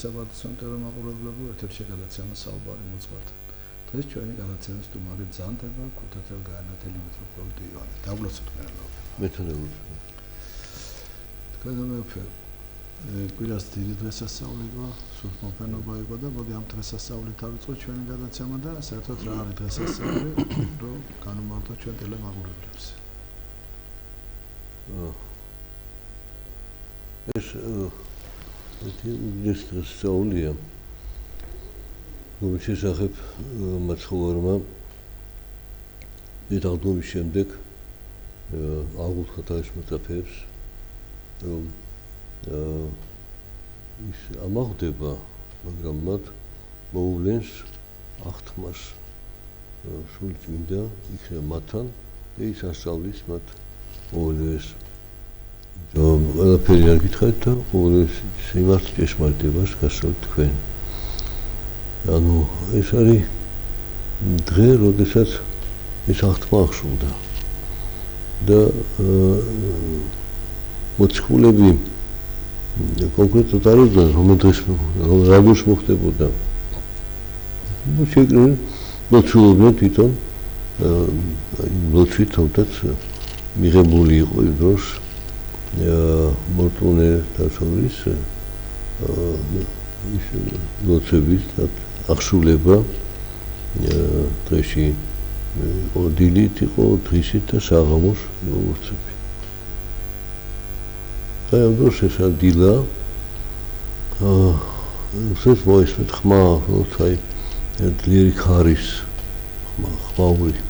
საპატისმეტყველო მაყურებლებო, ეთერში გადაცემა საუბარი მოძღვართან. დღეს ჩვენი გადაცემის სტუმარი ბრძანდება ქუთათელ გაენათელი მიტროპოლიტი ივანე. დაგვლოცოთ მერე. მეთანებული. თქვენ მეფე კვირას დიდი დღესასწაული იყო, სულთმოფენობა იყო და მოდი ამ დღესასწაულით დავიწყოთ ჩვენი გადაცემა და საერთოდ რა არის დღესასწაული, რომ განუმარტოთ ჩვენ ტელემაყურებლებს. ეს დღესასწაულია. რომლის შესახებ მაცხოვარმა დიდ აღდგომის შემდეგ აღუთქვა თავის მოწაფეებს, რომ ის ამაღდება, მაგრამ მათ მოუვლენს აღთქმას სული წმინდა იქნება მათთან და ის ასწავლის მათ ყოველივეს. ყველაფერი არ გითხარით და ყოველივეს სიმართლე ჭეშმარიტებას გასწავლით თქვენ. ანუ ეს არის დღე, როდესაც ეს აღთქმა აღსრულდა და მოციქულები კონკრეტულად არ იცოდნენ რომ დღეს როგორ მოხდებოდა. შეგვიძლია მოციქულობდნენ თვითონ მოცვით თუნდაც მიღებული იყო იმ დროს მორწმუნე დასავლის ლოცვების აღსრულება დღეში იყო დილით, იყო დღისით და საღამოს ლოცვები. ამ დროს ეს დილა ეს მოისმენთ ხმა, როცა ძლიერი ხარის ხმაური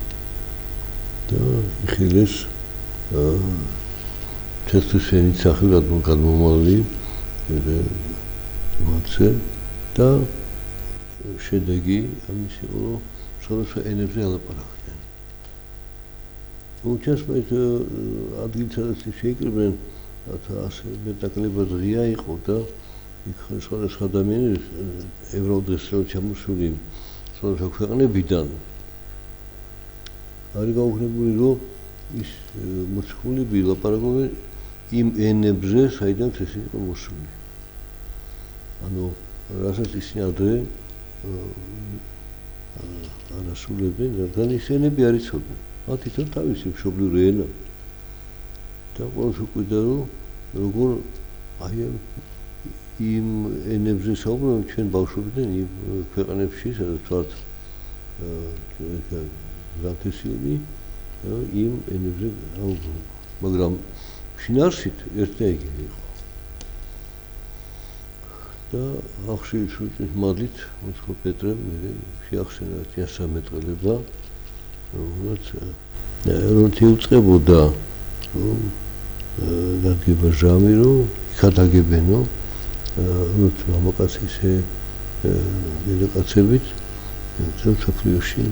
და იხილეს თესტუსენით სახელად გადმომავალი მოცე და შედეგი ამის იყო, რომ სხვადასხვა ენებზე ელაპარაკდნენ. უჩასმეთ ადგილ სადაც შეიკრიბნენ ასე მეტაკლებად ღია იყო და იქ სხვადასხვა ადამიანები ევროდრესელად ჩამოსული სხვადასხვა ქვეყნებიდან არის გაუქმებული, რომ ის მოციქულები ლაპარაკობენ იმ ენებზე, საიდანაც ეს იყო მოსული. ანუ რასაც ისინი ადრე ანასულებდნენ, რადგან ის ენები არ იცოდნენ. მათ თვითონ თავისი მშობლიური ენა. და ყველას უყვიდა, რომ როგორ აი იმ ენებზე საუბრობენ ჩვენ ბავშვობიდან იმ ქვეყნებში, სადაც ვართ განთესილი, იმ ენებზე აუგო. მაგრამ შინაარსით ერთ და იგივე იყო. და ახშილი სულწნის მადლით მოციქულ პეტრემ შეახსენა წინასწარმეტყველება, რომ იუწყებოდა რომ დადგება ჟამი, რომ იქადაგებენო როცა მამაკაცის დედაკაცებით მსოფლიოში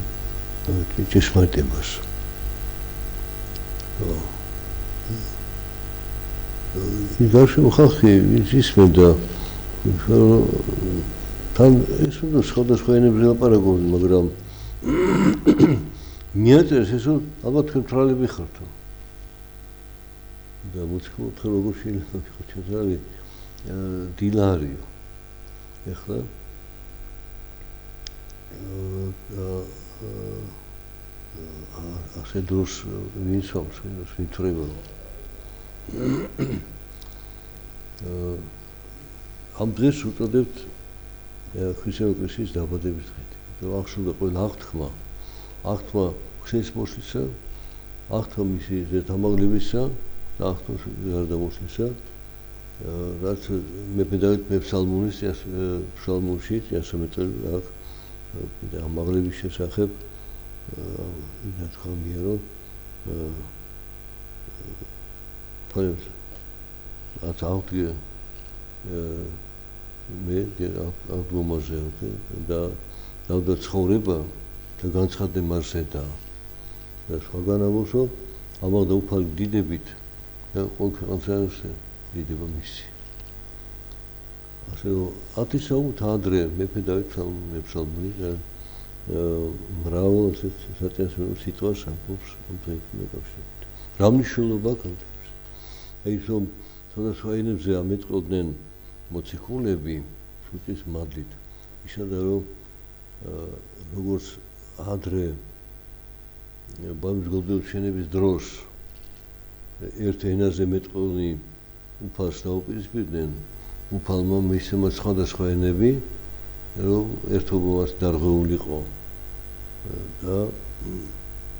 ჭეშმარიტებას. ის გარშემო ხალხი ვინც ისმენდა თან ეს უნდა სხვადასხვა ენებზე ლაპარაკობდნენ, მაგრამ მიაწერეს ეს რომ ალბათ თქვენ თვალები ხართო. და მოციქულობთ როგორ შეიძლება ვიყო ჩვენი დილა არის. ეხლა ასე დროს ვინ სვამს, ვინ თრება. ამ დღეს უწოდებთ ქრისტიანული ეკლესიის დაბადების დღედ. აღსრულდა ყველა აღთქმა ღვთის მოსვლისა, აღთქმა მისი ზედამაღლებისა და აღთქმა გარდამოსვლისა, რაც მეფე დავით მეფსალმუნის ფსალმუნში წინასწარმეტყველება აქვს ამაღლების შესახებ ნათქვამია, რომ აღდგე მე აღდგომაზე და დავდა ცხოვრება და განცხადე მარსედა და სხვაგან ამბობსო ამაღდა უფალი დიდებით და ყოველ ქვეყანას დიდება მისი. ასე რომ 10 საუკუნით ადრე მეფე დავით მეფსალმუნი და მრავალ საწინასწარმეტყველო სიტყვას ამბობს ამ დღესთან დაკავშირებით. რა მნიშვნელობა აქვს? აი რომ სხვადასხვა ენებზე ამეტყოდნენ მოციქულები, სულწის მადლით. ისადა რომ როგორც ადრე ბაბის გოგონის შენების დროს ერთ ენაზე მეტყველნი უფალს დაუპირისპირდნენ, უფალმა მისცემა სხვადასხვა ენები, რომ ერთობა მას დარღვეულიყო და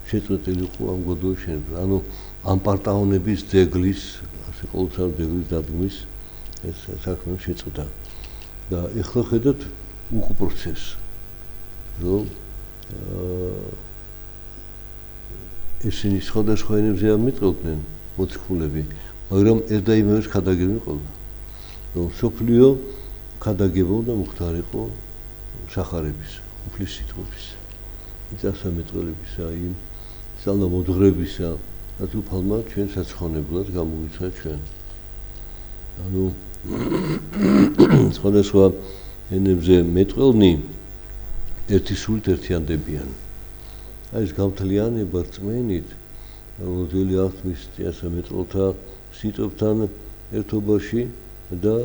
შეწყვეტილიყო ამ გოგონის შენებას. ანუ ამ პარტაონების ძეგლის, ასე ყოველწლიურად ძეგლის დადგმის ეს საქმე შეწყდა. და ეხლა ხედავთ უკუ პროცესს, რომ ესენი სხვადასხვა ენებზე ამიტყობდნენ მოციქულები, მაგრამ ერთ და იმავეს ქადაგებდნენ ყველა. რომ სოფლიო ქადაგებოდა მუხტარიყო სახარების, უფლის სიტყვების, წასამეტყველებისა, იმ ძალამოძღვრებისა, რაც უფალმა ჩვენ საცხოვნებლად გამოგვიცხადა ჩვენ. ანუ სხვადასხვა ენებზე მეტყველნი ერთი სულით ერთიანდებიან. აი ეს გამთლიანება რწმენით, ძველი აღთმის წინასამეტყველთა სიტყვებთან ერთობაში და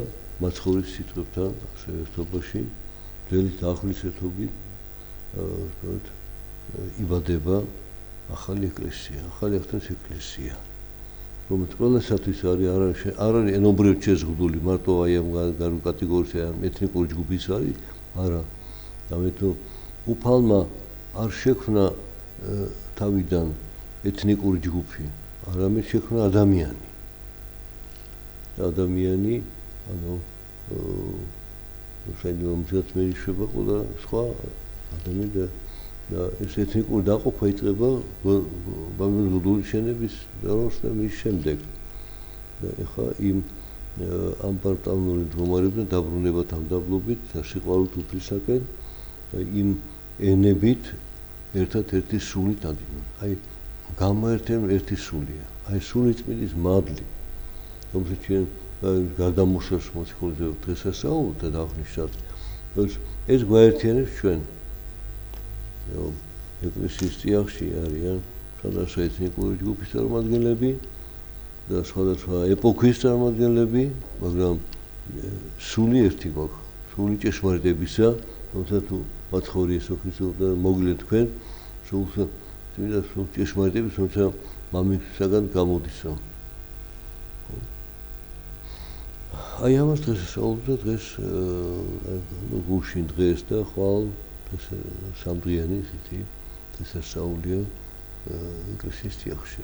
მაცხოვრის სიტყვებთან ერთობაში, ძველი დაახლის ერთობით იბადება ახალი ეკლესია, ახალი აღთქმის ეკლესია. რომელიც ყველასათვის არის ენობრივად შეზღუდული, მარტო აი ამ გარკვეულ კატეგორიაზე ეთნიკური ჯგუფის არის, არა. ამიტომ უფალმა არ შექმნა თავიდან ეთნიკური ჯგუფი, არამედ შექმნა ადამიანი. ადამიანი, ანუ შეიძლება მზად მეიშვება ყველა სხვა ადამიანი და ეს ეთნიკური დაყოფა იწყება ბაბილონის გოგონის შენების დროს და მის შემდეგ. და ეხლა ამ პარტავნული მდგომარეობიდან დაბრუნება თავდაბლობით და სიყვარულით უფლისაკენ და იმ ენებით ერთად-ერთი სულით ადინონ. აი გამოერთენ ერთი სულია. აი სული წმინდის მადლი, რომელსაც ჩვენ გარდამოსვას მოციქულზე დღესასწაულთ და აღნიშნავთ. ეს გვაერთიანებს ჩვენ. ეკლესიის წიაღში არიან სხვადასხვა ეთნიკური ჯგუფის წარმომადგენლები და სხვადასხვა ეპოქის წარმომადგენლები, მაგრამ სული ერთი გვაქვს, სული ჭეშმარიტებისა, რომელსაც თუ მაცხოვრი იესო ქრისტე და მოგილეთ თქვენ, სულს წმინდა სულ ჭეშმარიტების, რომელსაც მამისაგან გამოდისო. აი ამას დღესასწაულზე დღეს გუშინ დღეს და ხვალ სამდღიანი ისეთი დღესასწაულია ეკლესიის წიაღში.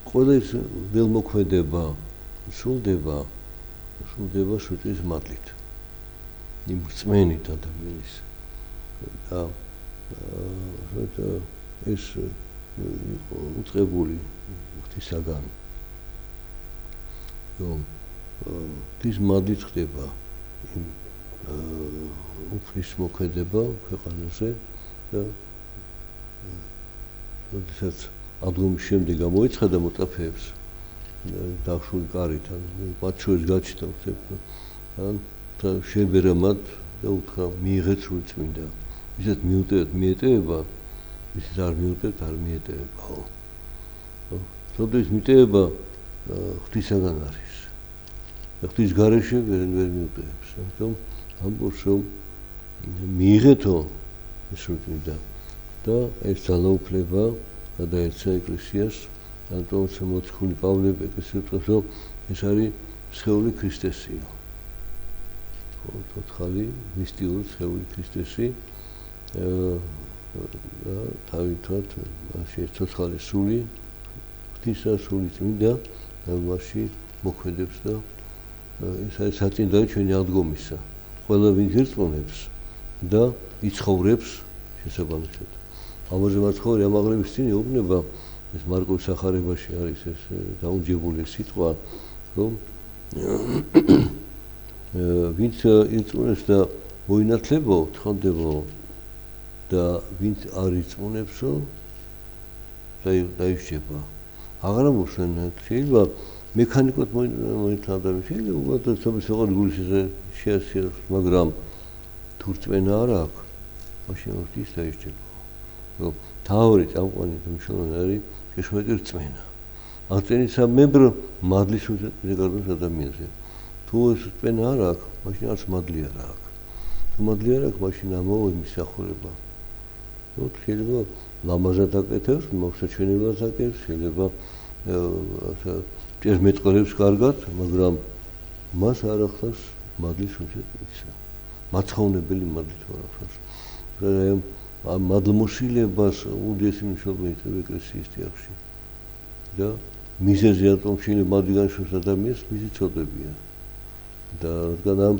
ყველა ეს ველმოქმედება სრულდება სულწის მადლით. იმ რწმენით ადამიანის და ეს იყო უწყებული ღვთისაგან. რომ ღვთის მადლით ხდება იმ უფლის მოქმედება ქვეყანაზე და როდესაც ადგომის შემდეგ გამოიცხადა მოწაფეებს დახშული კარით, მათ შორის გაჩნდა ან შეებერა მათ და უთხრა მიიღეთ სული წმინდა. ვისაც მიუტევეთ მიეტევება, ვისაც არ მიუტევთ არ მიეტევებაო. თორემ ის მიტევება ღვთისაგან არის. ღვთის გარეშე ვერ მიუტევებს. ამიტომ ამბობს რომ მიიღეთო სული წმინდა და ეს ძალაუფლება გადაეცა ეკლესიას, ამიტომ მოციქული პავლე ეკლესიას უწყობს, რომ ეს არის სხეული ქრისტესია. ცოცხალი მისტიური სხეული ქრისტესი და თავითად ეს ცოცხალი სული ღვთისა სული წმინდა მასში მოქმედებს და ეს არის საწინდარი ჩვენი აღდგომისა. ყველა ვინც ირწმუნებს და იცხოვრებს შესაბამისად. ამაზე მაცხოვრი ამაღლების წინ ეუბნება ეს მარკოს სახარებაში არის ეს დაუნჯებული სიტყვა, რომ ვინც ირწმუნებს და მოინათლებო, თხონდებო და ვინც არ ირწმუნებსო, დაიშჩება. აღარ მოსვენ, შეიძლება მექანიკოდ მოითხოვდა, შეიძლება უბრალოდ თავისუფალ გულის შეასრულოს, მაგრამ თუ რწმენა არ აქვს, მაშინ ის დაიშჩება. რომ თავი წამყვანი და მნიშვნელოვანი არის ჭეშმარიტი რწმენა. აღწერის სამებრო მადლის უზრდელს ადამიანზე. თუ ეს წვენა არ აქვს, მაშინ არც მადლი არ აქვს. თუ მადლი არ აქვს, მაშინ ამაო იმისახურება. შეიძლება ლამაზად აკეთებს, მოსაჩვენებლად აკეთებს, შეიძლება ჭერმეტყველებს კარგად, მაგრამ მას არ ახსოვს მადლის უშედეგისა. მაცხოვნებელი მადლი თუ არ ახსოვს. ამ მადლმოსილებას უდიდესი მნიშვნელობა ითვლება ეკლესიის თეატრში. და მიზეზი რატომ შეიძლება მადლი განშოს ადამიანს, მისი ცოდებია. და რადგან ამ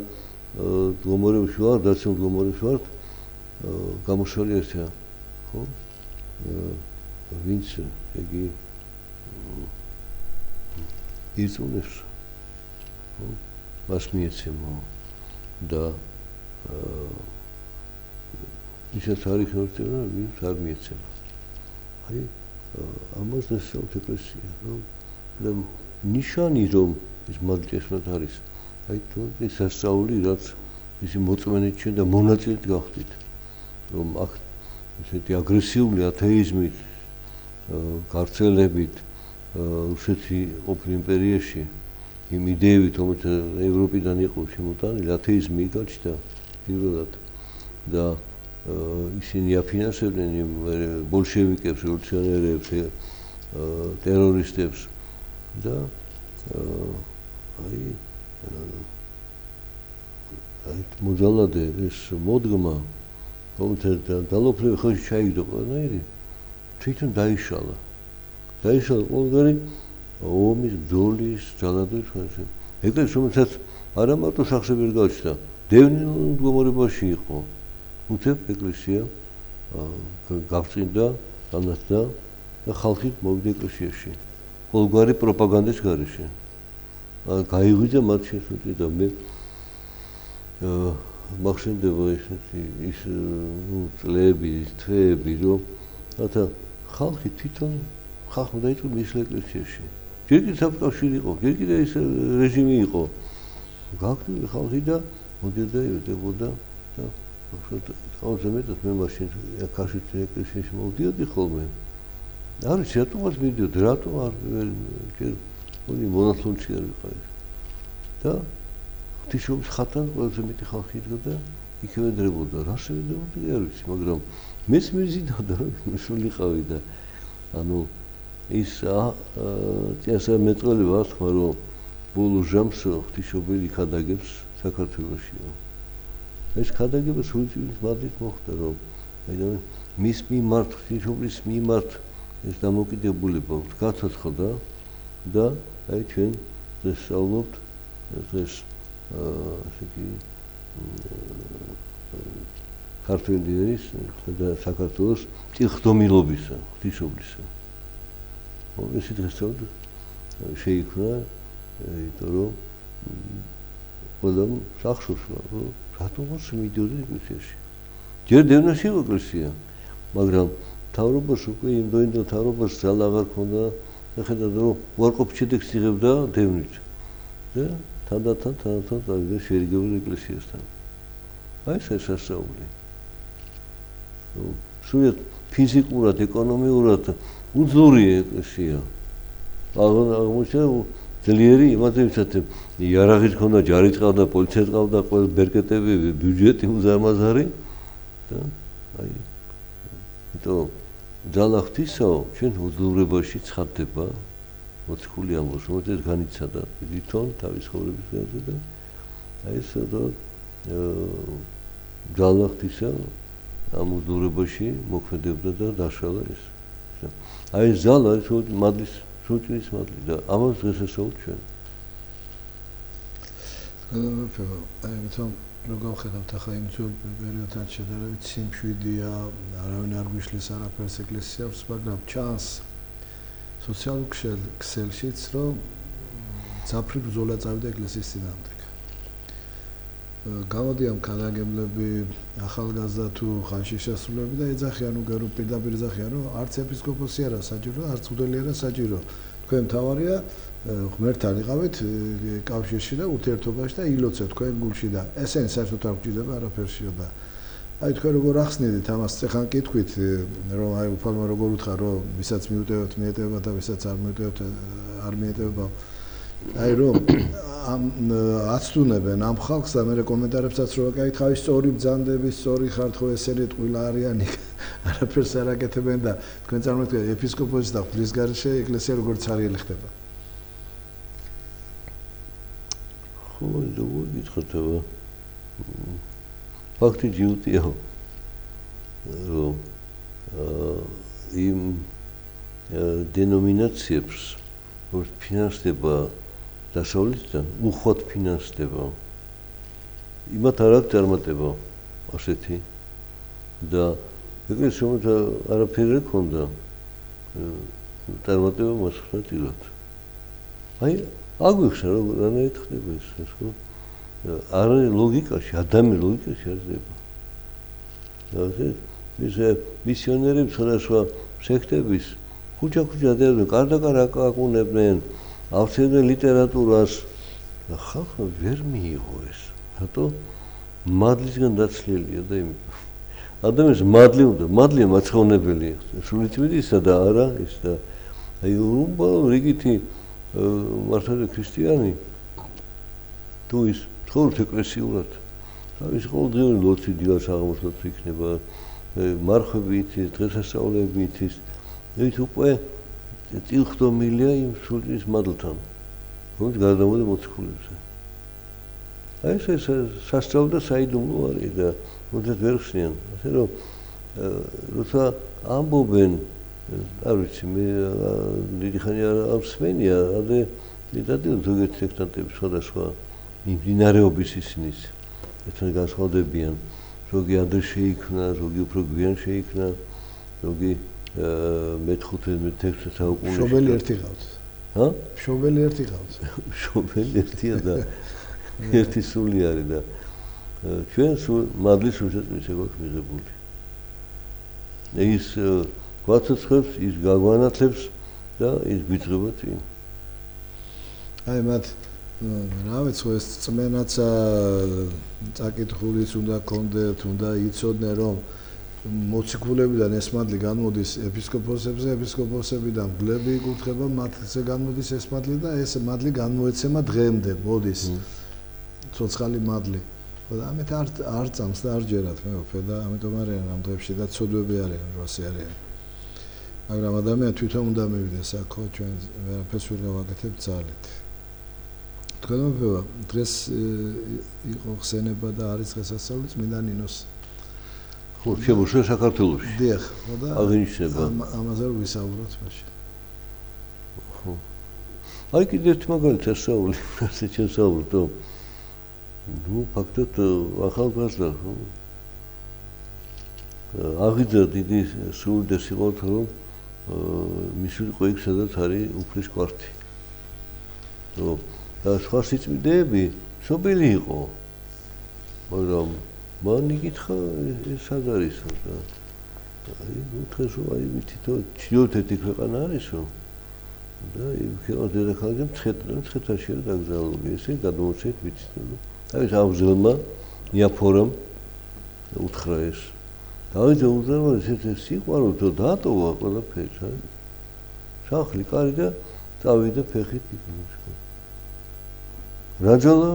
მდგომარეობაში ვარ, დაცემულ მდგომარეობაში ვარ, გამოშალია ესა, ხო? ვინც იგი იწუნებს, ხო? მას მიეცემა და ისაც არ იხერხება, ვინც არ მიეცემა. აი, ამას დასწავლთ ეკლესია, რომ და ნიშანი რომ ეს მადლწესმად არის. აი თუ ეს სასწაული, რაც ისი მოწმენით ჩვენ და მონაწილედ გავხდით, რომ აქ ესეთი აგრესიული ათეიზმით, გავრცელებით რუსეთი ყოფილ იმპერიაში, იმ იდეებით, რომელიც ევროპიდან იყო შემოტანილი, ათეიზმი გაჩნდა პირველად და ისინი აფინანსებდნენ იმ ბოლშევიკებს, რევოლუციონერებს, ტერორისტებს და აი მოძალადე ეს მოდგმა, რომელთაც დალოფლები ხელში ჩაიგდო ყველანაირი, თვითონ დაიშალა. დაიშალა ყველგანი ომის, ბრძოლის, ძალადობის ხარჯზე. ეკლესია, რომელსაც არა მარტო სახსრები არ გაჩნდა, დევნილ მდგომარეობაში იყო. უთებ ეკლესია გავწინდა, განათდა და ხალხი მოვიდა ეკლესიაში. ყოველგვარი პროპაგანდის გარეშე. გაიღვიძა მათ შესული და მე მახსენდება ის წლები, თვეები, რომ რათა ხალხი თვითონ ხალხმა დაიწყო მისვლა ეკლესიაში. ჯერ კიდევ საბჭოში იყო, ჯერ კიდევ ეს რეჟიმი იყო. გააქტიურდა ხალხი და მოდიოდა ევდებოდა და ყველაზე მეტად მე მაშინ ქართლის ეკლესიაში მოვდიოდი ხოლმე. არ ვიცი რატომაც მივდიოდი, რატომ არ ჯერ მონათლონში არ ვიყავი. და ღვთისმშობლის ხატთან ყველაზე მეტი ხალხი იდგა და იქივე დრებოდა. რა შევედებოდი არ ვიცი, მაგრამ მეც მიზიდავდა რომ მისულიყავი და ანუ ის წესამეტყველება არ თქვა რომ ბოლო ჟამს ღვთისმშობელი ქადაგებს საქართველოშიო. ეს ქადაგება სულიწმინდის მადლით მოხდა რომ მის მიმართ ღვთისმშობლის მიმართ ეს დამოკიდებულება გაცოცხლდა და აი ჩვენ ვსწავლობთ ეს ესე იგი ქართული ლიდერის და საქართველოს წილხდომილობისა ღვთისმშობლისა. ეს დღესდღეობით შეიქმნა, იმიტომ რომ ყველამ სახსოვს რომ რატომაც მიდიოდი ეკლესიაში. ჯერ დევნაში იყო ეკლესია, მაგრამ მთავრობას უკვე იმდენად მთავრობას ძალა აღარ ქონდა და ხედავდა რომ უარყოფით შედეგს იღებდა დევნით. და თანდათან წავიდა შერიგებულ ეკლესიასთან. აი ეს სასწაული. სულ ფიზიკურად, ეკონომიურად უძლური ეკლესია. აღმოჩნდა ძლიერი იმათებისად იარაღით ქონდა, ჯარით ყავდა, პოლიციაც ყავდა, ყველა ბერკეტები, ბიუჯეტი უზარმაზარი და აი იმიტომ ძალა ღვთისაო ჩვენ უძლურებაში ცხადდება მოციქული ამბობს, რომელიც განიცადა თვითონ თავის ცხოვრების გარეშე და აი ეს ძალა ღვთისა ამ უძლურებაში მოქმედებდა და დაშალა ეს. აი ეს ძალა ის მადლის სულწმინდის მადლი და ამას დღესასწაულთ ჩვენ. აი თვითონ რო გავხედავთ ახლა იმ ძველ პერიოდთან შედარებით სიმშვიდეა, არავინ არ გვიშლის არაფერს ეკლესიებს, მაგრამ ჩანს სოციალურ ქსელშიც, რომ ძაფრი ბრძოლა წავიდა ეკლესიის წინააღმდეგ. გამოდიან ქადაგებლები, ახალგაზრდა თუ ხანშიშესულები და ეძახიან უგერო პირდაპირ ეძახიან, რომ არც ეპისკოპოსი არა საჯირო, არც მღვდელი არა საჯირო. თქვენ მთავარია ღმერთთან იყავით კავშირში და ურთიერთობაში და ილოცეთ თქვენ გულში და ესენი საერთოდ არ გვჭირდება არაფერშიო და აი თქვენ როგორ ახსნედით ამას წეხან კითხვით რომ აი უფალმა როგორ უთხრა რომ ვისაც მიუტევებთ მიეტევება და ვისაც არ მიუტევებთ არ მიეტევება აი რომ აცდუნებენ ამ ხალხს და მე კომენტარებსაც რო ვაკითხავ, სწორი ბრძანდები, სწორი ხართ ხო ესენი ტყუილა არიანი, არაფერს არ აკეთებენ და თქვენ წარმოიდგინეთ ეპისკოპოსი და ღვთის გარეშე ეკლესია როგორც არიელი ხდება. ხო, როგორ გითხოთ, ფაქტი ჯიუტია, რომ იმ დენომინაციებს ფინანსდება დასავლეთიდან უხვად ფინანსდება. იმათ არ აქვს წარმატება ასეთი და ეკლესიამ არაფერი არ ქონდა წარმატება მასხატილად. აი, აგვიხსნა რომ რანაირად ხდება ეს ხო? არ არის ლოგიკაში, ადამიანის ლოგიკაში არ ხდება. და ეს მისიონერები სხვადასხვა სექტების ხუჭა-ხუჭა დევდნენ, კარდაკარ აკუნებდნენ, ავსებდნენ ლიტერატურას და ხალხმა ვერ მიიღო ეს. რატო? მადლისგან დაცლილია და იმიტომ. ადამიანს მადლი უნდა, მადლია მაცხოვნებელი. სულიწმიდისა და არა ის და აი რიგითი მართალი ქრისტიანი თუ ის ცხოვრობს ეკლესიურად, თავის ყოველდღიური ლოცვით დილას აღმოსვლად იქნება, მარხვები იცის, დღესასწაულები იცის, ეს უკვე წილხდომილია იმ სულწმის მადლთან, რომელიც გადამოდი მოციქულებზე. აი ეს სასწაულო და საიდუმლო არის და მოძეთ ვერ ხსნიან, ასე რომ როცა ამბობენ, არ ვიცი, მე დიდი ხანი არ მსმენია, ადრე დიდად ზოგიერთი სექტანტები სხვადასხვა მიმდინარეობის ისინიც ერთმანეთს განსხვავდებიან, ზოგი ადრე შეიქმნა, ზოგი უფრო გვიან შეიქმნა, ზოგი მე-15-16 საუკუნეში. მშობელი ერთი ყავთ. ჰა? მშობელი ერთი ყავთ. მშობელი ერთია და ერთი სული არის და ჩვენ მადლის უსაწმისე გვაქვს მიღებული. ის გვაცოცხლებს, ის გაგვანათლებს და ის გვიძღება წინ. აი მათ რა ვიცი ეს წმენაც წაკითხulis უნდა კონდეთ, უნდა იცოდნენ რომ მოციქულებიდან ეს მადლი განმოდის ეპისკოპოსებზე, ეპისკოპოსებიდან მგლები იკურთხება, მათზე განმოდის ეს მადლი და ეს მადლი განმოეცემა დღემდე, მოდის. ცოცხალი მადლი. და ამით არ წამს და არ ჯერათ მეუფე და ამიტომ არიან ამ დღეებში და ცოდვები არიან, როსი არიან. მაგრამ ადამიანი თვითონ უნდა მივიდეს აქ, ხო, ჩვენ ვერაფერს ვერ გავაკეთებ ძალით. თქვენ მეფევა, დღეს იყო ხსენება და არის დღესასწაული წმინდა ნინოს. ხო, შემოშვა საქართველოში. დიახ, ხო და აღინიშნება. ამაზე რომ ვისაუბროთ მაშინ. ხო. აი კიდევ ერთი მაგალითი ასაული, ასე შევსაუბროთ, რომ ну, ფაქტობრივად ახალგაზრდა ხო? აღიძა დიდი სული და სიყვარული, რომ მისი იყო იქ, სადაც არის უფლის კვართი. და სხვა სიწმინდეები მშობელი იყო, მაგრამ მან იკითხა ეს სად არისო და უთხრეს რომ აი თითო ჩრდილოეთი ქვეყანა არისო და იმ ქვეყანას დედაქალაქი მცხეთაში არის დაკრძალული, ესე გადმოუცეთ ვიცით. თავის ავზელმა იაფორამ უთხრა ეს. დავიძე უზრმა ესეთი სიყვარულით დატოვა ყველაფერს, აი. სახლი, კარი და წავიდა ფეხით იქ. რაჯალა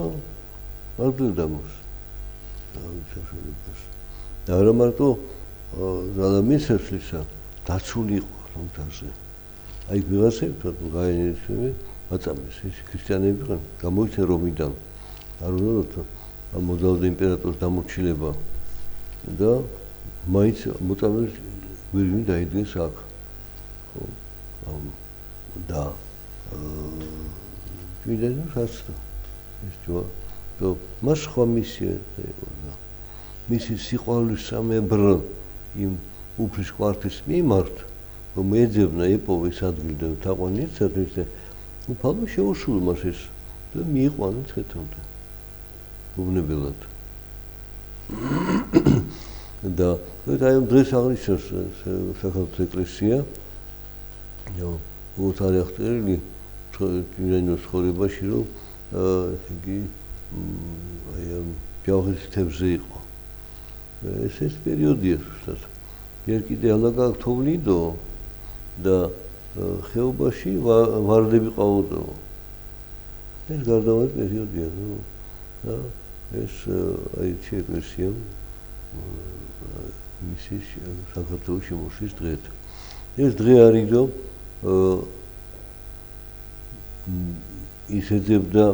აღდგა მას. და არა მარტო რადამისებსლისა დაცული იყო რომ თაზე. აი ვიღაცები თქო გაინიშნები, აწამეს ეს ქრისტიანები ყან გამოიცა რომიდან. არ უნდა მოდალდა იმპერატორის დამორჩილება და მაინც მოწამეს გვირგვინი დაიდგეს აქ. ხო? და ვიდეო ხასდა. ეს ჯო მას სხვა მისია იყო და მისი სიყვარულის სამებრ იმ უფლის კვართის მიმართ რომ ეძებნა ეპოვის ადგილი და თაყვანიერთად ის უფალო შეუშულა მას ეს და მიიყვანა მცხეთამდე უბნებელად და აი ამ დღეს აღნიშნავს საქართველოს ეკლესია რომ უცარი აღწერილი ჩვენს ცხოვრებაში რომ იგი აი ამ ჯავხის თევზი იყო ეს პერიოდია ზუსტად ერთ კიდე ალაგა თოვლიდო და ხეობაში ვარდები ყავდო ეს გარდამავალი პერიოდია, და ეს აიჩი ეკლესიამ მისი საქართველოს შემოსვლის დღეთ. ეს დღე არის, რომ ის ეძებდა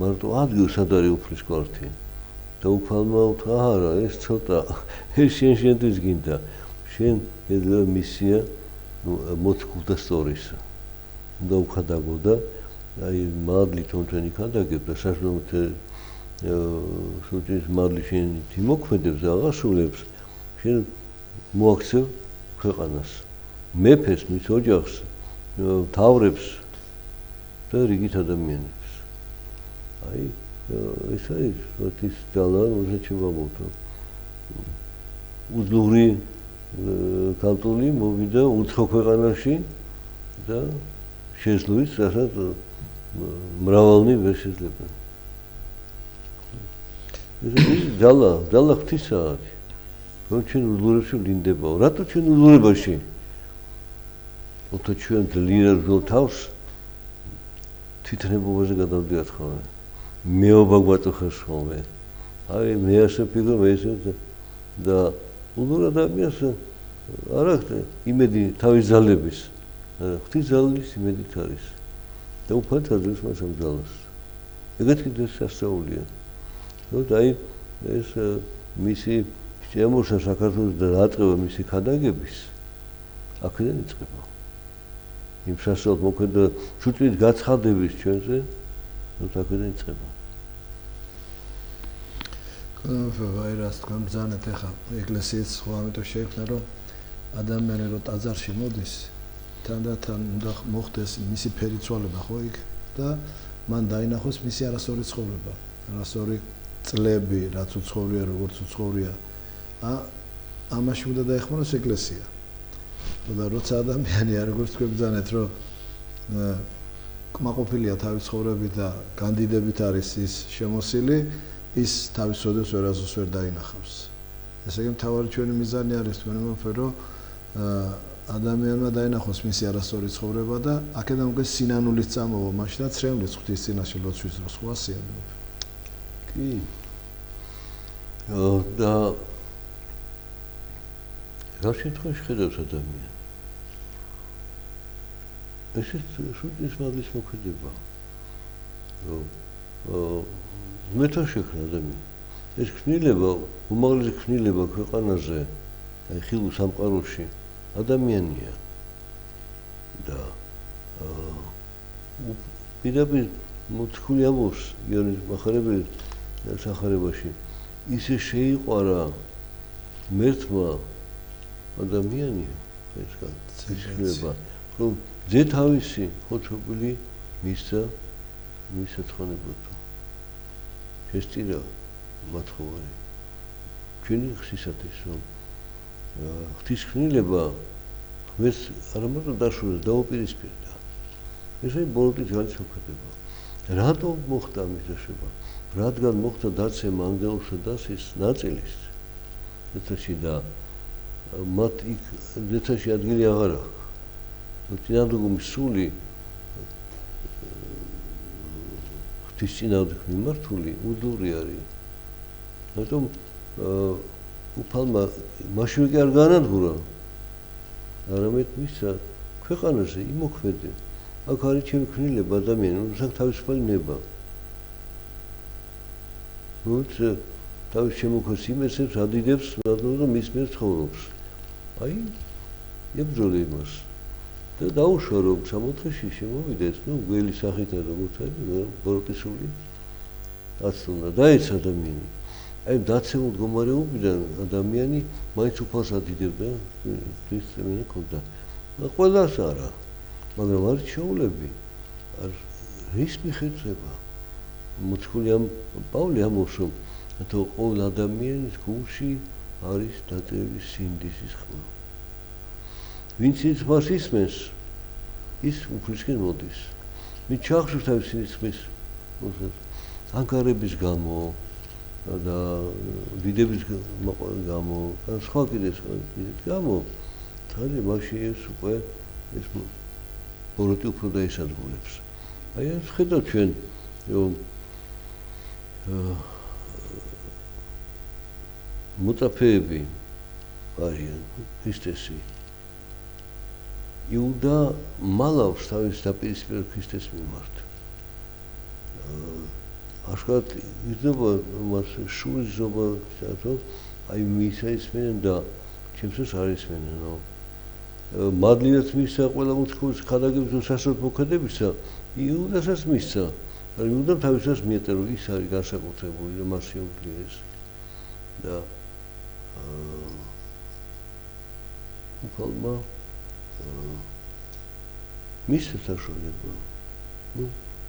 მარტო ადგილს, სად არის უფლის კვართი. და უფალმა უთხრა, არა, ეს ცოტა, ეს შენთვის გინდა. შენ ეძლევა მისია მოციქულთა სწორისა. უნდა უხადაგო და აი მადლით თქვენი ხადაგებ და საშუალოდ სუჭის მადლი შენ თიმოქმედებს და აღასრულებს, შენ მოაქცევ ქვეყანას, მეფეს, მის ოჯახს, მთავრებს და რიგით ადამიანებს. აი ეს არის ის ძალა, რომელსაც შევამოწმო. უძლური კანტონი მოვიდა უცხო ქვეყანაში და შეძლოს, რასაც მრავალნი ვერ შეძლებენ. ეს ძალა ღვთისაა. რომ ჩვენ უძლურებში ვლინდებაო. რატო ჩვენ უძლურებაში? თუმცა ჩვენ ძლიერად თავს თვითნებობაზე გადავდივართ ხოლმე. მეობა გვაწუხებს ხოლმე. აი მე ასე ვფიქრობ, ესე და უძლურ ადამიანს არ აქვს იმედი თავის ძალების. ღვთის ძალის იმედით არის. და უფალთ აძლევს მას ამ ძალას. ეგეთ კიდევ სასწაულია. აი ეს მისი შემოსა საქართველოს და დაწყება მისი ხადაგების აქედან იწყება. იმ სასწაულად მოქმედა ჩუტვით გაცხადების ჩვენზე, აქედან იწყება. ვაირას თქვენ ბრძანეთ ახლა ეკლესიის სხვა ამიტომ შეიქმნა რომ ადამიანი რო ტაძარში მოდის თანდათან უნდა მოხდეს მისი ფერიცვალება ხო იქ და მან დაინახოს მისი არასწორი ცხოვრება, არასწორი წლები, რაც უცხოვრია, როგორც უცხოვრია. ამაში უნდა დაეხმაროს ეკლესია. და როცა ადამიანი არ როგორც თქვენ ბრძანეთ რომ კმაყოფილია თავის ცხოვრებით და განდიდებით არის ის შემოსილი, ის თავის სოდებს ვერასდროს ვერ დაინახავს. ესე იგი მთავარი ჩვენი მიზანი არის თქვენი მომფერო ადამიანმა დაინახოს მისი არასწორი ცხოვრება და აქედან უკვე სინანულის წამოვა, მაშინაც შემლის ღვთის წინაშე ლოცვის დროს ხო ასეა. კი. და რა შემთხვევაში ხედავს ადამიანი? ესეც სუჭის მადლის მოქმედება. მეთა შექმნა ადამიანი. ეს ქნილება, უმაღლესი ქნილება ქვეყანაზე, აი ხილულ სამყაროში ადამიანია. და პირდაპირ მოციქული ამბობს იონის მახარებელის სახარებაში, ისე შეიყვარა მერთმა ადამიანია, ეს ქნილება, რომ ძე თავისი ხოჭობილი მისცა მის ცხონებოდა. შესწირა მათხოვარი. ჩვენი ხსისათვის რომ ღვთის ქნილება ღმერთს არა მარტო დაშორდა, დაუპირისპირდა. ეს არის ბოლოტის ძალის მოქმედება. რატო მოხდა ამის დაშება? რადგან მოხდა დაცემა ანგელოსა და ის ნაწილის ზეცაში და მათ იქ ზეცაში ადგილი აღარ აქვს. წინადღმის სული ღვთის წინააღმდეგ მიმართული უძლური არის. რატომ უფალმა მაშინ კი არ გაანადგურა, არამედ მისცა ქვეყანაზე იმოქმედე. აქ არის ჩემი ქნილება ადამიანი, რომელსაც თავისუფალი ნება. რომელსაც თავის შემოქმედს იმეცებს, ადიდებს, და მის მიერ ცხოვრობს. აი, ებრძოლა იმას. და დაუშვა რომ სამოთხეში შემოვიდეს, გველი სახითა როგორც არის, ბოროტისული აცნობა, დაეცა ადამიანი. აი დაცემულ მდგომარეობიდან ადამიანი მაინც უფალს ადიდებდა, ის მენა ქონდა. ყველას არა, მაგრამ არის შეულები, არ რის მიხედება. მოციქული პავლე ამბობს, რომ ყოველ ადამიანის გულში არის დაწერილი სინდისის ხმა. ვინც ის ხმას ისმენს, ის უფლისკენ მოდის. ვინც ჩახშობს თავის სინდის ხმის ანგარების გამო და დიდების გამო, ან სხვა კიდე გამო, თარი მაშინ ეს უკვე ეს ბოროტი უფრო დაისადგურებს. აი ეს ხედავთ ჩვენ მოწაფეები არიან ქრისტესი. იუდა მალავს თავის დაპირისპირებულ ქრისტეს მიმართ. აშკარად იზრდება მას შურის ზობა, აი მისა ისმენენ და ჩემსაც არ ისმენენო. მადლიერს მისცა ყველა მოციქულის ხადაგების უსასრულო მოქმედებისა, იუდასაც მისცა. იუდამ თავისას მიეწერა, რომ ის არის განსაკუთრებული, რომ მას შეუძლია ეს. და უფალმა მისცა საშუალება.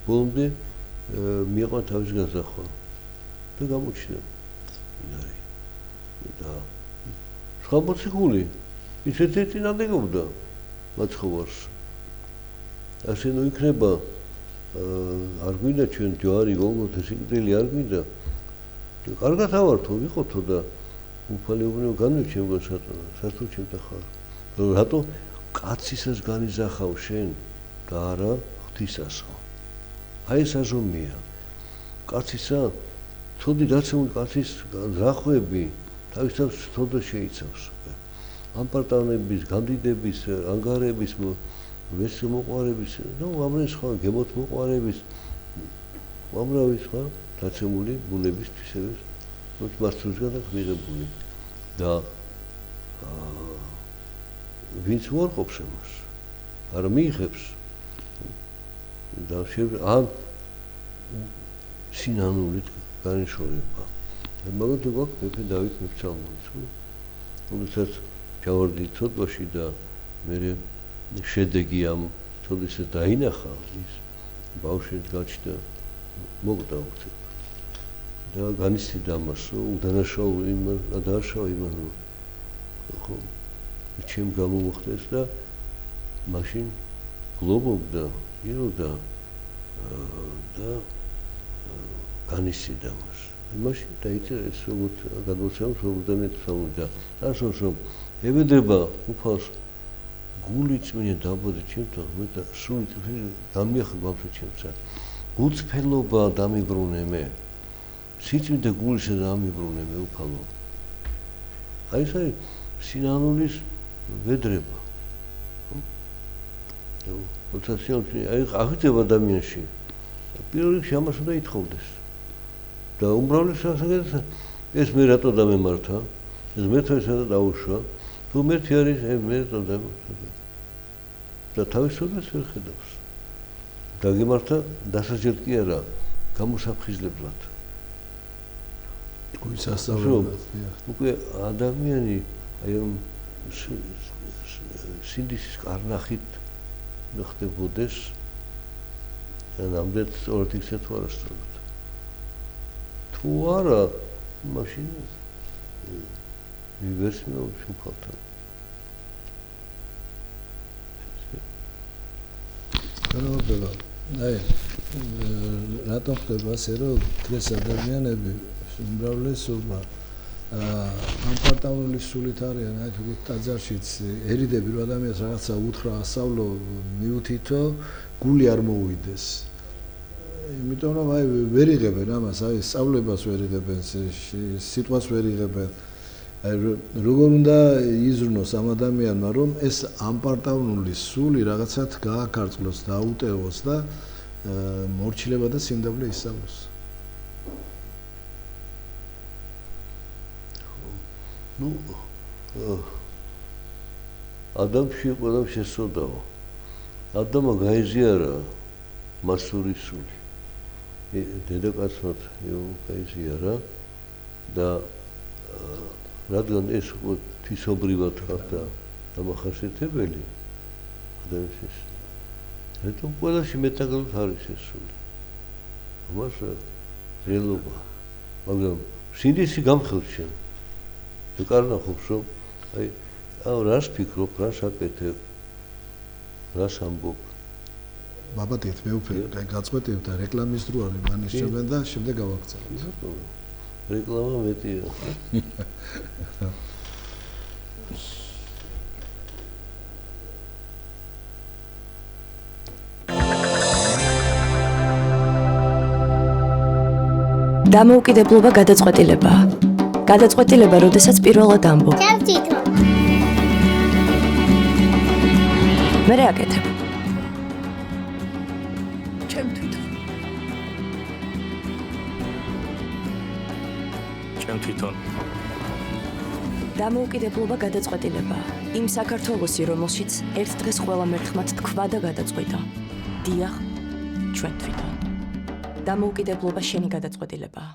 ბოლომდე მიიღო თავის განზრახვა და გამოჩნდა ვინ არის. და სხვა მოციქული ისეთი წინააღმდეგობდა მაცხოვარს. ასე ნუ იქნება არ გვინდა ჩვენ ჯვარი გოლგოთა სიკვდილი არ გვინდა. კარგად ავართო ვიყოთო და უფალებრივ განვეჩემო სათო ჩემთა ხარ. რატო კაცისას განიზახავ შენ და არა ღვთისასო. აი ეს აზომია. კაცისა ცოდი დაცემული კაცის ზახვები თავისთავად ცოდვა შეიცავს. ამპარტანების, გამდიდების, ანგარების, ვესე მოყვარების, ნუ ამრავი სხვა გემოთ მოყვარების, ამრავი სხვა დაცემული ბუნებისთვისების, ნუ მართლისგან მიღებული. და ვინც უარყოფს ამას, არ მიიღებს და ან სინანულით განიშორება. მაგათი გვაქვს მეფე დავით მეფცალმოnis, რომელსაც ჩავარდი ცოდვაში და მე შედეგი ამ ცოდვისა დაინახა, ის ბავშვი გაჩნდა მოკდა უცებ. და განიცდიდა ამას, რომ უდანაშაულო იმან დააშავა იმან, ხო, ჩემ გამოხდეს და მაშინ გლობობდა, იროდა და განიცდიდა მას. მაშინ დაიწერა ეს როგორც გადმოცემს 51 ფსალმი და ასოს რომ ევედრება უფალს გული წმინე დაბოდე ჩემთან მე და სულით გამიახა ბავშვი ჩემსა. უცფელობა დამიბრუნე მე. სიწმინდე გულისა დამიბრუნე მე უფალო. აი ეს არის სინანულის ვედრება. როცა სინანული აღიძება ადამიანში. პირველ რიგში ამას უნდა ითხოვდეს. და უმრავლესობას ეს მე რატო დამემართა? ეს მე თვითონ დაუშვა. თუ მერთი არის, მე რატო დამემართა? და თავისუფლებას ვერ ხედავს. დაგემართა დასაჯად კი არა, გამოსაფხიზლებლად. თქვის ასწავლებლად. უკვე ადამიანი აი ამ სინდისის კარნახით ხდებოდეს და ნამდვილად სწორად იქცეთ თუ არა სწორად. თუ არა, მაშინ ვერც მოვშუფალთან. განაყოფება. აი, რატომ ხდება ასე, რომ დღეს ადამიანები უმრავლესობა ამპარტავნული სულით არიან, აი თუ ტაძარშიც ერიდები რომ ადამიანს რაღაცა უთხრა, ასწავლო, მიუთითო, გული არ მოუვიდეს. იმიტომ რომ აი ვერ იღებენ ამას, აი სწავლებას ვერ იღებენ, სიტყვას ვერ იღებენ. აი როგორ უნდა იზრუნოს ამ ადამიანმა, რომ ეს ამპარტავნული სული რაღაცად გააკარწყლოს, დაუტევოს და მორჩილება და სიმდაბლე ისწავლოს. ნუ ადამიანში ყველა შესწოდაო. ადამიანმა გაიზიარა მასური სული. დედაკაცმაც გაიზიარა და რადგან ეს თვისობრივად ხარდა დამახასიათებელი ადამიანის. რატომ ყველაში მეტაგალოთ არის ეს სული? ამას რეალობა. მაგრამ სინდისი გამხელს შენ. თუ კარნახობს რომ აი რას ფიქრობ, რას აკეთებ, რას ამბობ. ბაბადეთ მე უფრო გაწყვეტებ და რეკლამის დრო არის, მან ისჩვენ და შემდეგ გავაქცევთ. რეკლამა მეტია. დამოუკიდებლობა გადაწყვეტილებაა. გადაწყვეტილება, როდესაც პირველად ამბობ. მე აკეთებ. ჩემ თვითონ. დამოუკიდებლობა გადაწყვეტილებაა. იმ საქართველოსი, რომელშიც ერთ დღეს ყველა მერთხმად თქვა და გადაწყვიტა. დიახ, ჩვენ თვითონ. დამოუკიდებლობა შენი გადაწყვეტილებაა.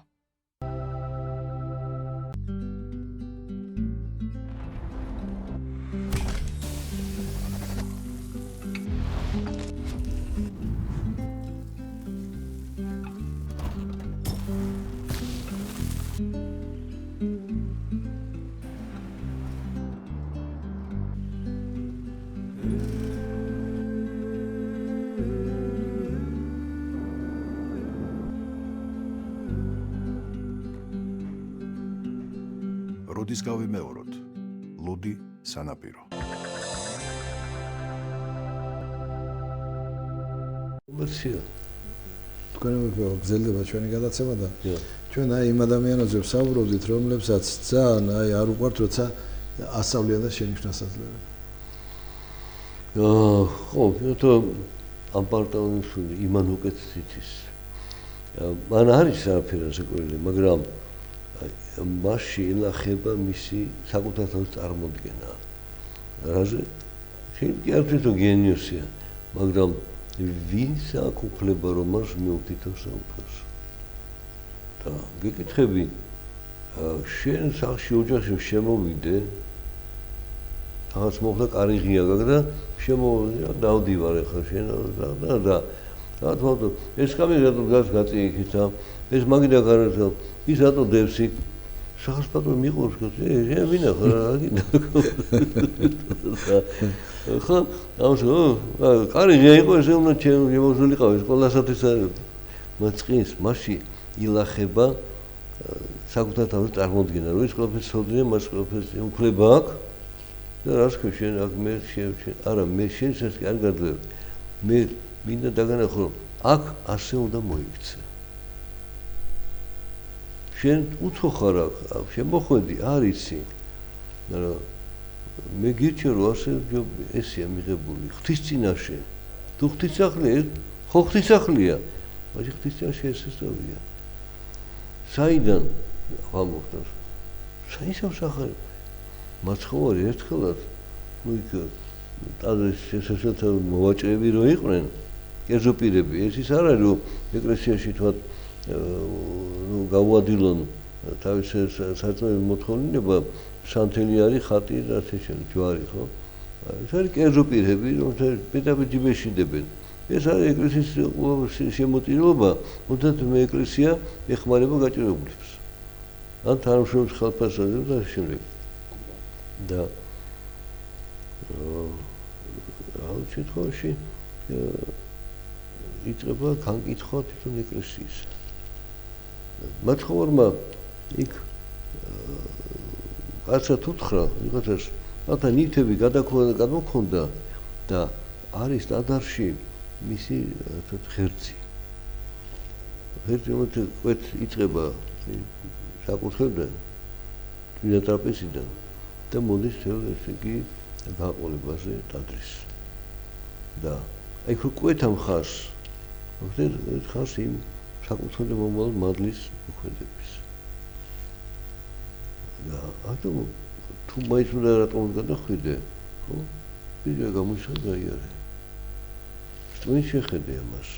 როდის გავიმეოროთ? ლუდი სანაპირო. კომერცია. თქვენ გრძელდება ჩვენი გადაცემა და ჩვენ აი იმ ადამიანებზე ვსაუბრობდით, რომლებსაც ძალიან არ უყვართ, როცა ასწავლიან და შენიშნას აძლევენ. ხო, თო ამ პარტაუნის იმან უკეთესიც. მან არის არაფერი შეკვირილი, მაგრამ მასში ელახება მისი საკუთარ თავს წარმოდგენა. რაზე? შეიძლება არ თვითონ გენიოსია, მაგრამ ვინც აქვს უფლება რომ მას მიუთითოს საუთოს. და გეკითხები, შენ სახში ოჯახში შემოვიდე, რაღაც მოხდა კარი ღია გაგდა, შემოვიდა დავდივარ ახლა შენ და რა თქმა უნდა, ეს კამი რატო დგას გაწი იქით და ეს მაგიდა გარეთ ის რატო დევს იქ სახსპატო მიყურს გაწი ვინახო რა გინდა ხო ამსო კარი ღია იყო ესე უნდა შემოძულიყავ ეს ყველასათვის მაწყინს მასში ილახება საკუთარ თავს წარმოდგენა რომ ის ყველაფერს ცოდნია მას ყველაფერს უფლება აქვს და რას ქვია შენ აქ მე არა მე შენ ეს არ გადლევ მე მინდა დაგანახო აქ ასე უნდა მოიქცე შენ უცხო ხარ აქ შემოხვედი არ იცი მაგრამ მე გირჩევ რომ ასე ესეა მიღებული ღვთისწინაშე თუ ღვთისახლია ხო ღვთისახლია მაგრამ ღვთისწინაშე ესეა საიდან ამოხდას საისავს ახალი მაცხოვარი ერთხელაც ნუ იქ ტაძრის შესაძლოა მოვაჭრები რო იყვნენ კერძო პირები ეს ის არ არის რომ ეკლესიაში თქვა ნუ გავუადილონ თავის საწმენდო მოთხოვნილება სანთელი არის ხატი და ასე შემდეგ ჯვარი ხო ეს არის კერძო პირები რომელთაც პედაგოგი ჯიბეშიდებენ ეს არის ეკლესიის შემოტირობა თუნდაც მე ეკლესია ეხმარება გაჭირებულებს ან თანამშრომლობს ხალხასთან და შემდეგ და ამ შემთხვევაში იწყება განკითხვა თვითონ ეკლესიის მაცხოვარმა იქ კაცად უთხრა ვიღაცას რათა ნივთები გადმოქონდა და არის ტაძარში მისი ღერძი კვეთ იწყება საკუთრებიდან წინა ტრაპეზიდან და მოდის ესე იგი გაყოლებაზე ტაძრის და აი კვეთა მხარს ხდეთ ხარს იმ საკუთრებდა მომავალ მადლის მოქმედების და ატომ თუ მაინც უნდა რატომ გადახვიდე ხო ვიდეო გამოსხდა იარე ვინ შეხედე ამას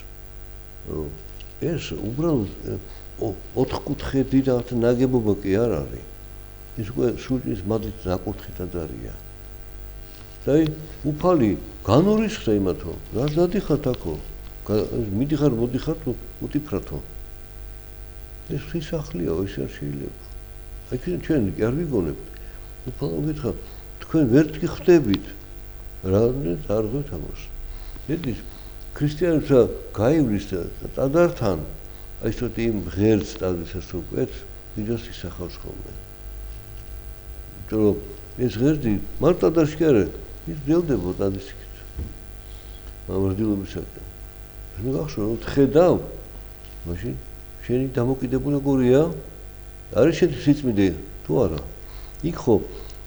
რომ ეს უბრალოდ ოთხკუთხედი და ნაგებობა კი არ არის ეს უკვე სულის მადლით საკუთრი ტაძარია და უფალი განურისხდა იმათო რა დადიხართ აქო მიდიხარ მოდიხარ თუ უტიფრათო ეს სახლია ის არ შეიძლება აი ჩვენ კი არ ვიგონებთ უფალო გითხრა თქვენ ვერტკი ხვდებით რამდენად არ გვეთ ამას ედის ქრისტიანებსა გაივლის ტაძართან აი ესეთი იმ ღერძ ტაძრისას უკვეთს დიდოს ისახავს ხოლმე რომ ეს ღერძი მარტო ტაძარში კი არა ის ძელდება ტაძრისით მამრდილობისაკენ მე გახსოვს რომ ხედავ მაშინ შენი დამოკიდებული როგორია? არის შენ სიწმიდე თუ არა? იქ ხო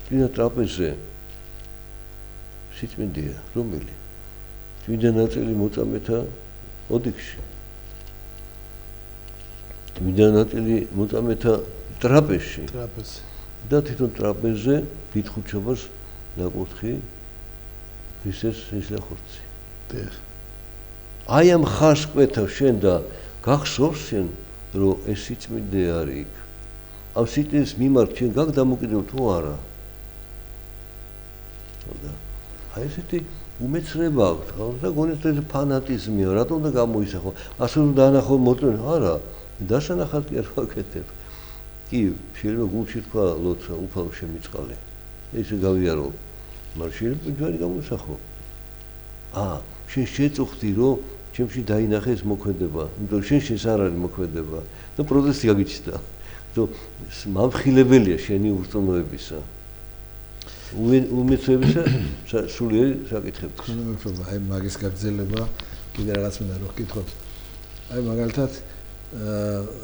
წინა ტრაპეზზე სიწმიდეა, რომელი? წმინდა ნაწილი მოწამეთა ოდიქში. წმინდა ნაწილი მოწამეთა ტრაპეზში. და თვითონ ტრაპეზზე დიდ ხუთშაბათს ნაკურთხი ქრისტეს შესახორცი. აი ამ ხარს კვეთავ შენ და გახსოვს შენ რომ ეს სიწმიდე არის იქ. ამ სიწმინდეს მიმართ შენ გაგ დამოკიდებ თუ არა? და აი ესეთი უმეცრება აქვს და გონიათ ეს ფანატიზმია, რატომ და გამოისახო? ასე რომ დაანახო მოწმე, არა, დასანახად კი არ ვაკეთებ. კი, შეიძლება გულში თქვა ლოცა, უფალო შემიწყალე. ესე გავიარო. მაგრამ შეიძლება ჯვარი გამოსახო. შენ შეწუხდი რომ ჩემში დაინახე ეს მოქმედება, იმიტომ შენ შენს არ არის მოქმედება და პროტესტი გაგიჩნდა. მამხილებელია შენი ურწმუნოებისა. უმეცრებისა სულიერი საკითხები. აი მაგის გაგრძელება კიდე რაღაც მინდა რომ ვკითხოთ. აი მაგალითად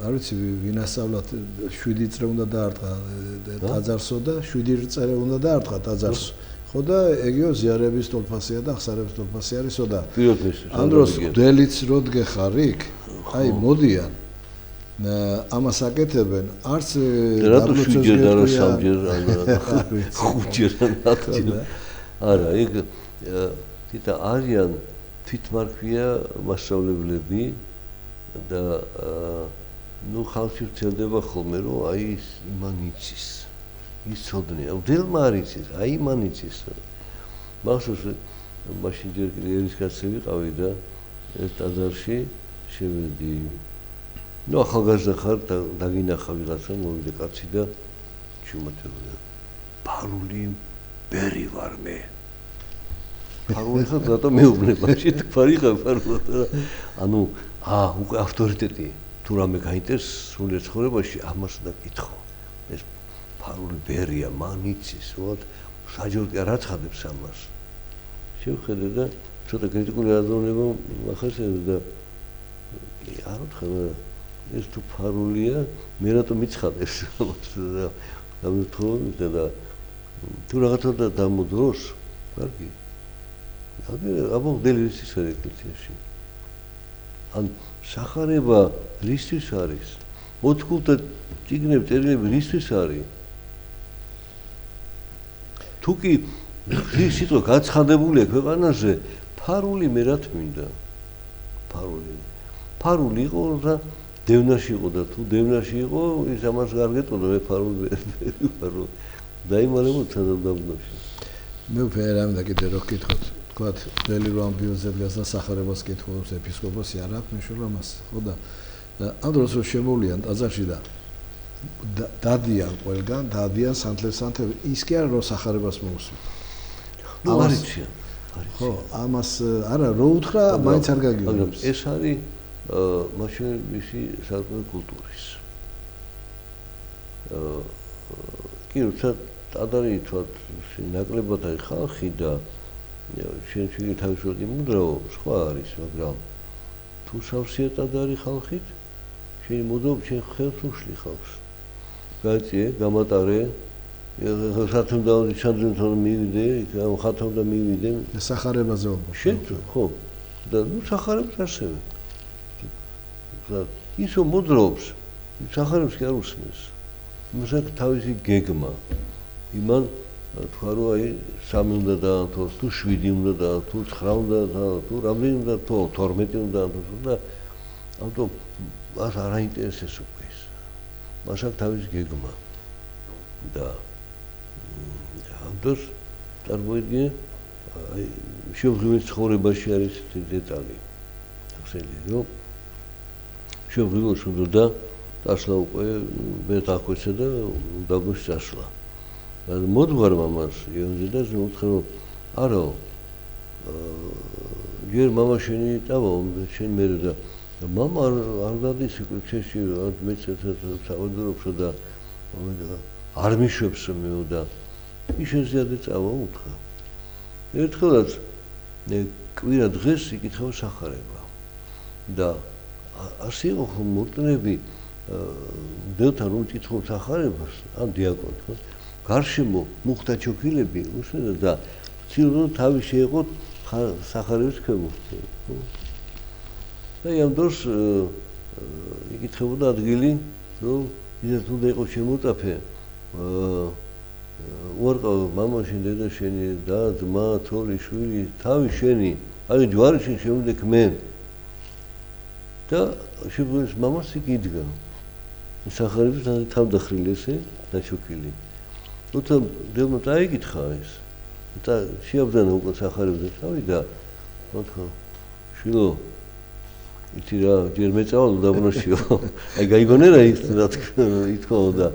არ ვიცი ვინ ასწავლათ 7 წრე უნდა დაარტყა ტაძარსო და 7 წრე უნდა დაარტყა ტაძარს. ხო და ეგიო ზიარების ტოლფასია და ახსარების ტოლფასი არისო და ამ დროს გველიც რო დგეხარ იქ აი მოდიან ამას აკეთებენ არც რატო 7-ჯერ და რა 3-ჯერ რა 5-ჯერ არა ეგ თითა არიან თვითმარქვია მასშტაბლებლები და ნუ ხალხი ვრცელდება ხოლმე რომ აი იმან იცის ის ცოდნია უდელმა არ იცის აი იმან იცის მახსოვს მაშინ ჯერ კიდე ერისკაცი ვიყავი და ეს ტაძარში შევედი ნუ ახალგაზრდა ხარ დაგინახა ვიღაცა მოვიდა კაცი და შემოთევია ფარული ბერი ვარ მე ფარული ხარ რატომ მეუბნება შეთ ფარი ხარ ფარულად ანუ უკვე ავტორიტეტი თუ რამე გაინტერესს სულიერ ცხოვრებაში ამას უნდა კითხო ეს ფარული ბერია მან იცის ვთქვათ საჯარო კი არ აცხადებს ამას შევხედე და ცოტა კრიტიკული აზროვნება ახერხებდა და არ ვთქვა ეს თუ ფარულია მე რატომ მიცხადებს ამას და გამეთხოვე და თუ რაღაცა და დამოდროს კარგი აბა დელიის ის არის ეკლესიაში ან სახარება რისთვის არის მოთქულთა წიგნები წერილები რისთვის არის თუ კი სიტყვა გაცხადებულია ქვეყანაზე ფარული მე რა თმინდა ფარული იყო და დევნაში იყო და თუ დევნაში იყო ის ამას გარგეტყოდა მე ფარული ვარ დაიმალება სადამდაბნოში მე უფრო რამე და კიდე რო გკითხოთ თქვათ ძველი რო ამბიოზებს და სახარებას კითხულობს ეპისკოპოსი არ აქვს მნიშვნელობა მას ხო და ამ დროს რო შემოვლიან ტაძარში და დადიან ყველგან დადიან სანთლებს ის კი არა რომ სახარებას მოусვით ნუ არიციან ხო ამას არა რო უთხრა მაინც არ გაგიორებს ეს არის მაშინ მისი საერთო კულტურის კი როცა ტაძარი თქვათ ნაკლებად არის ხალხი და შენ შეგე თავისუფლად იმუდრაო სხვა არის მაგრამ თუ სავსეა ტაძარი ხალხით შენ მუდრობ შენ ხელს უშლი ხალხს გაიწიე გამატარე ხათუნდა ჩანდრინთან მივიდე ამ ხათუნდა მივიდე სახარებაზე შენ ხო და ნუ სახარებს ასევე ისო მუდრობს სახარებს კი არ უსმენს იმასაც თავისი გეგმა იმან თქვა რომ აი 3 უნდა დაანთოს თუ 7 უნდა დაანთოს თუ 9 უნდა დაანთოს თუ რამდენი უნდა თუ 12 უნდა დაანთოს და ამიტომ მას არ აინტერესებს უკვე ეს მას აქვს თავისი გეგმა და ამიტომ წარმოიდგინე აი შეუძლებელი ცხოვრებაში არის დეტალი ახსენე რომ შეუძლებელი უნდა დასლა უკვე მე დაქვეცე და დაბნოში წასვლა მოდვარ მამას იონზე და უთხრა რომ არა ჯერ მამა შენი დავა შენ მე და მამა არ დადის ქუჩაში მეც საუბარობს და არ მიშვებს მეო და ისეზიადე წავა უთხრა ერთხელაც კვირა დღეს იკითხავ სახარება და ასე იყო ხომ მორწმუნეები დელთან რომ ჭითხობს ახარებას ან დიაკონს ხო გარშემო მუხთა ჩოქილები უშენა და ცდილობდა თავი შეეყოთ სახარების ქვემოთ ხო და ამ დროს იკითხებოდა ადგილი რომ ისეთ უნდა იყოს შემოწაფე უარყავ მამა შენ დედა შენი და ძმა თორი შვილი თავი შენი აი ჯვარში შემოდე ქმენ და შეგვიძლია მამას იგიდგა სახარების თავდახრილი ესე დაჩოქილი თუმცა დელმა დაიკითხა ეს და შეაბრძანა უკვე სახარების თავი და მოთქო შვილო იცი რა ჯერ მეწავალ უდაბნოშიო აი გაიგონე რა ითქვა და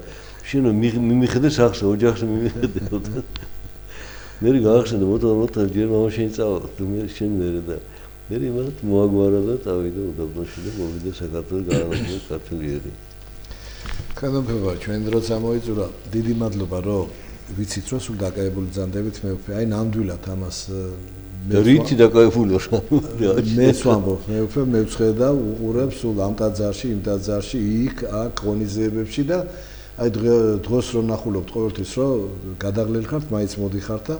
შენო მიმიხედე სახსა ოჯახში მიმიხედე და მე გაახსენე მოთო ჯერ მამა შეიწავალ მე შენ მერე და მე იმათ მოაგვარა და წავიდა უდაბნოში და მოვიდა საქართველოს განაცხადი კათოლიკე კანონფება ჩვენ დროც ამოიწურა დიდი მადლობა რომ ვიცით რომ სულ დაკავებული ძანდებით მე აი ნამდვილად ამას და რითი დაკავებული რა მეც ვამბობ მე უფრო მევცხე და უყურებ სულ ამ ტაძარში იმ ტაძარში იქ აქ ღონისძიებებში და აი დღეს რომ ნახულობთ ყოველთვის რომ გადაღლილი ხართ მაინც მოდიხართ და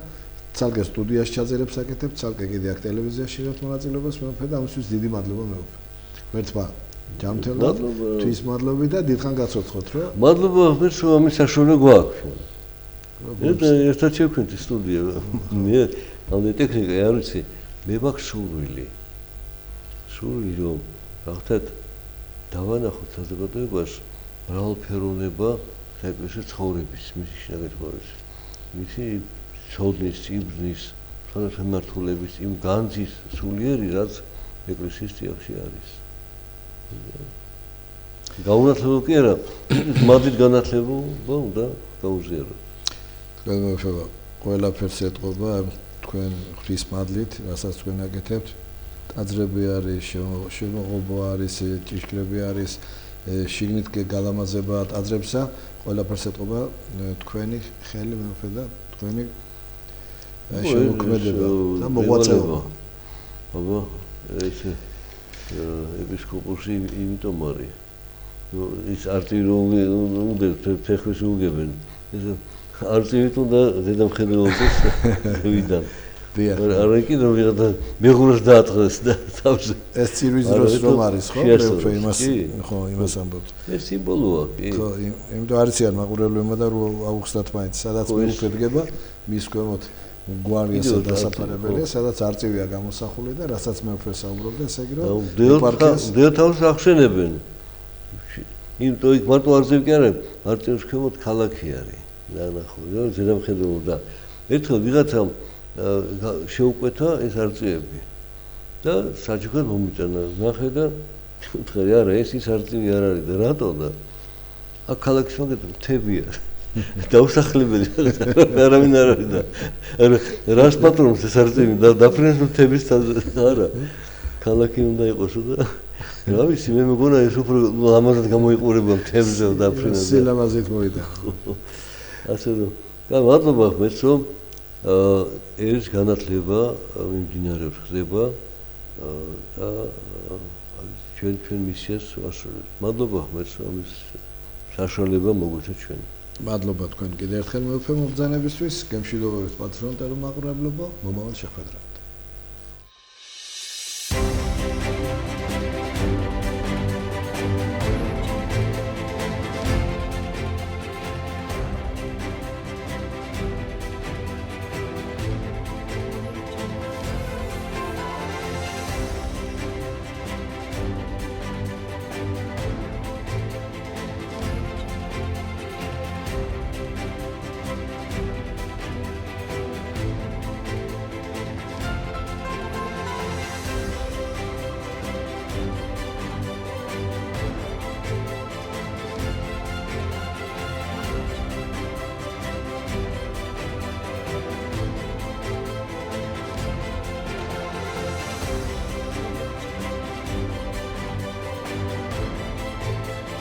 ცალკე სტუდიაში ჩაწერებს აკეთებ ცალკე კიდე აქ ტელევიზიაში რა მონაწილეობას მეუფე და ამისთვის დიდი მადლობა მეუფე ერთმა ჯანმრთელად თვის მადლობი და დიდხან გაცოცხლოთ რა მადლობა მე რომ ამის საშუალება გვაქვს ერთად შევქმნით სტუდია მე ამ ტექნიკა არ ვიცი მე მაქვს სურვილი რომ გახდათ დავანახოთ საზოგადოებას მრავალფეროვნება საეკლესიო ცხოვრების მისი შინაგანი ცხოვრების მისი ცოდნის იბრძნის სამართლების იმ განძის სულიერი რაც ეკლესიის წიაღში არის გაუნათლებო კი არა მადლით განათლებობა უნდა გაუზიაროთ თქვენ მოხება ყველაფერს ეტყობა თქვენ ღვთის მადლით რასაც თქვენ აკეთებთ ტაძრები არის შემოღობა არის ჭიშკრები არის შიგნით გალამაზება ტაძრებსა ყველაფერს ეტყობა თქვენი ხელი მეუფე და თქვენი შემოქმედება და მოღვაწეობა აბა ეს ეპისკოპოსი იმიტომ არის ის არტირული უნდა ფეხვის უგებენ ეს არტივით უნდა დედამხედველობის ვიდან არა კიდევ ვიღაცა მეგობრს დაატყეს და თავზე ეს ცირვის დროს რომ არის ხო მე იმას ხო იმას ამბობთ ეს სიმბოლოა კი ხო იმიტომ არიციან მაყურებლებმა და 8 აუგუსტად მაინც სადაც მიუხედება მის ქვემოთ გვარიასა და საფარებელია სადაც არწივია გამოსახული და რასაც მე უფრო საუბრობდა ესე იგი რომ დელთავს ახსენებენ იმიტომ იქ მარტო არწივი კი არა არწივის ქვემოთ ქალაქი არის ნახო ზედამხედველობა და ერთხელ ვიღაცამ შეუკვეთა ეს არწივები და საჩუქრად მომიტანა ნახე და უთხრე არა ეს ის არწივი არ არის და რატო და აქ ქალაქის მაგათ მთებია დაუსახლებელი არავინ არ არის და რას პატრონს ეს არწივი დაფრენს მთების არა ქალაქი უნდა იყოსო და რა ვიცი მე მეგონა ეს უფრო ლამაზად გამოიყურება მთებზე დაფრენა სილამაზით მოვიდა ასე რომ მადლობა მეც რომ ეს განათლება მიმდინარეობს ხდება და ჩვენ მისიას ვასრულებთ მადლობა მეც რომ ის საშუალება მოგვეცა ჩვენ მადლობა თქვენ კიდევ ერთხელ მეუფე მობრძანებისთვის გემშვიდობებით პატრონატარო მაყურებლებო მომავალ შეხვედრამდე